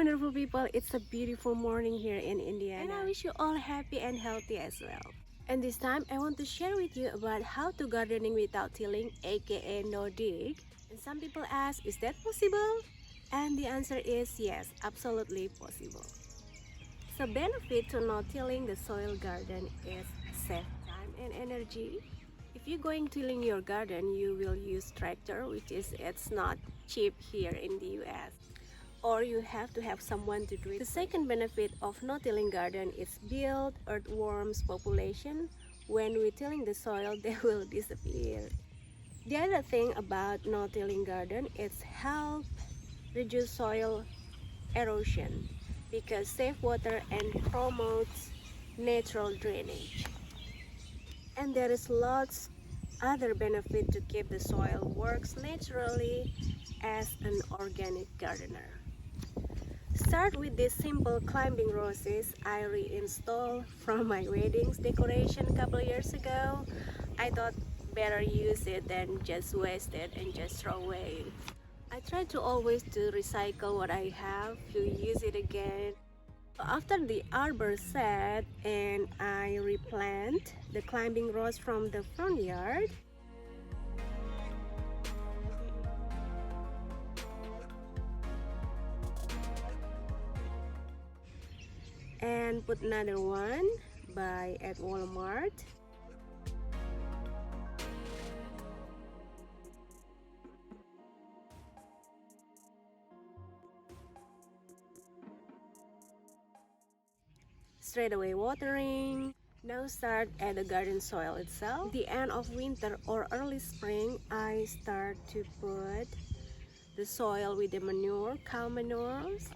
wonderful people, it's a beautiful morning here in India and I wish you all happy and healthy as well. And this time I want to share with you about how to gardening without tilling, aka no dig. And some people ask, is that possible? And the answer is yes, absolutely possible. So benefit to no tilling the soil garden is save time and energy. If you're going tilling your garden, you will use tractor, which is it's not cheap here in the US. Or you have to have someone to do it. The second benefit of no-tilling garden is build earthworms population. When we tilling the soil, they will disappear. The other thing about no-tilling garden is help reduce soil erosion because save water and promotes natural drainage. And there is lots other benefit to keep the soil works naturally as an organic gardener. Start with these simple climbing roses I reinstalled from my wedding's decoration a couple years ago. I thought better use it than just waste it and just throw away. I try to always to recycle what I have to use it again. After the arbor set and I replant the climbing rose from the front yard, and put another one by at Walmart. Straight away watering. Now start at the garden soil itself. At the end of winter or early spring, I start to put the soil with the manure, cow manures.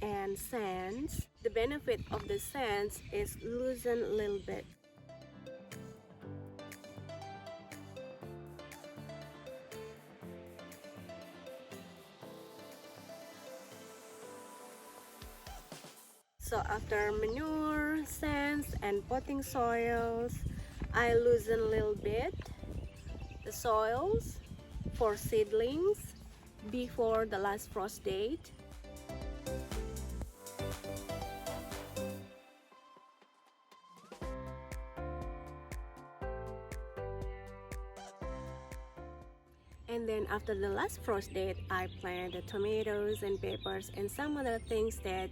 And sands. The benefit of the sands is loosen a little bit. So after manure, sands, and potting soils, I loosen a little bit the soils for seedlings before the last frost date. And then after the last frost date, I plant the tomatoes and peppers and some other things that,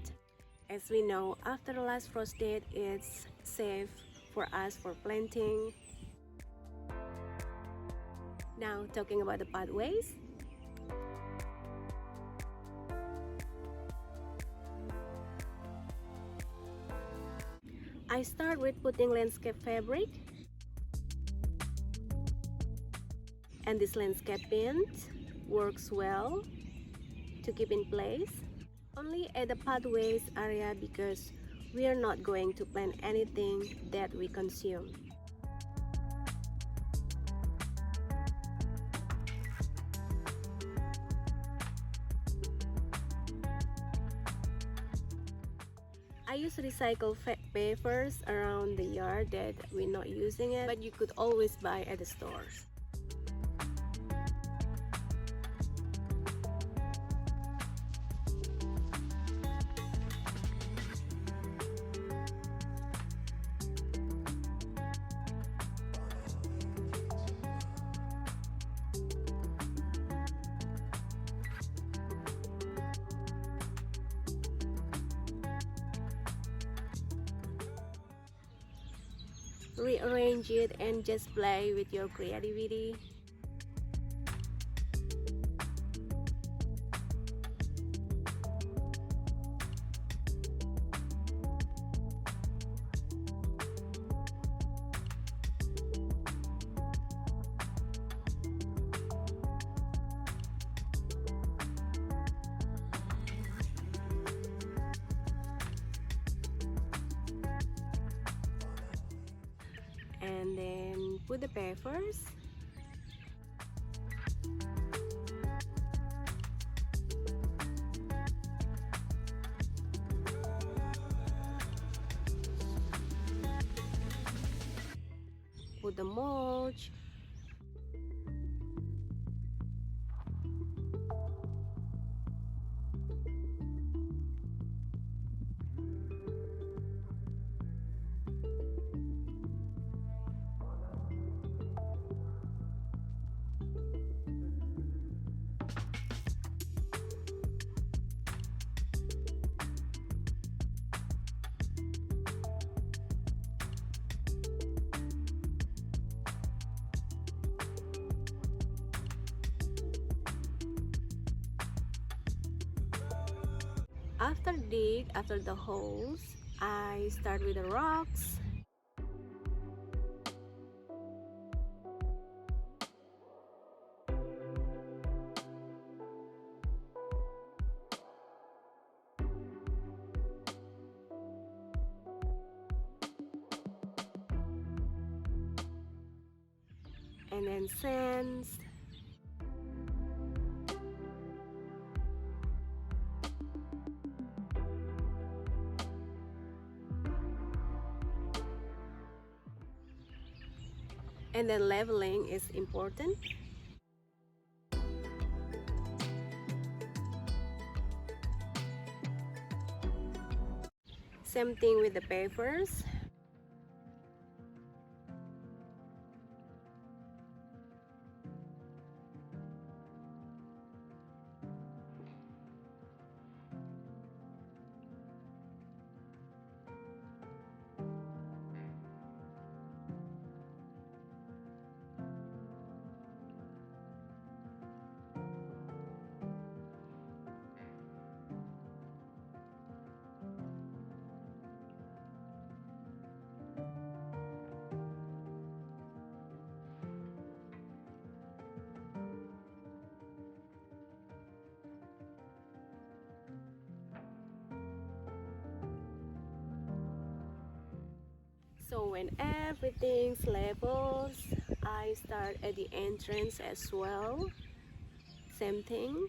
as we know, after the last frost date, it's safe for us for planting. Now, talking about the pathways. I start with putting landscape fabric. And this landscape paint works well to keep in place. Only at the pathways area because we are not going to plant anything that we consume. I use recycled papers around the yard that we're not using it, but you could always buy at the stores. Rearrange it and just play with your creativity. and then put the peppers. Put the mulch. After the holes, I start with the rocks. And then sands. And then leveling is important. Same thing with the pavers. So when everything's leveled, I start at the entrance as well. Same thing.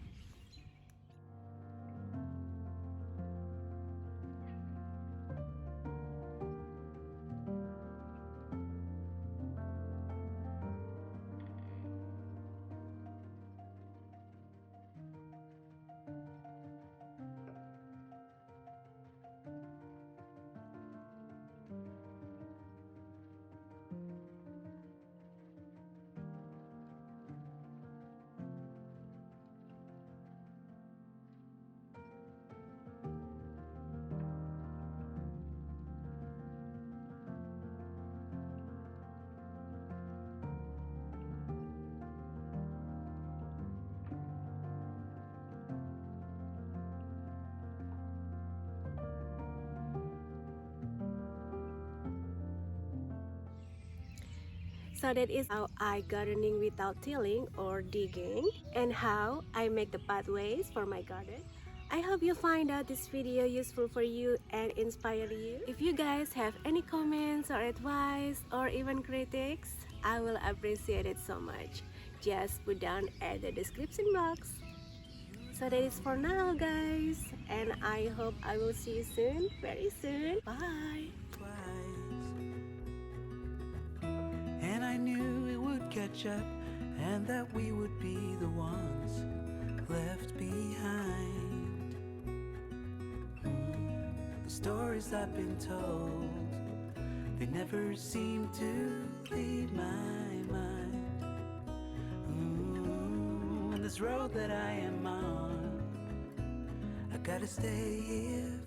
So that is how I gardening without tilling or digging, and how I make the pathways for my garden. I hope you find out this video useful for you and inspire you. If you guys have any comments or advice or even critics, I will appreciate it so much. Just put down at the description box. So that is for now, guys, and I hope I will see you soon, very soon. Bye. And I knew it would catch up, and that we would be the ones left behind. The stories I've been told, they never seem to leave my mind. And this road that I am on, I gotta stay here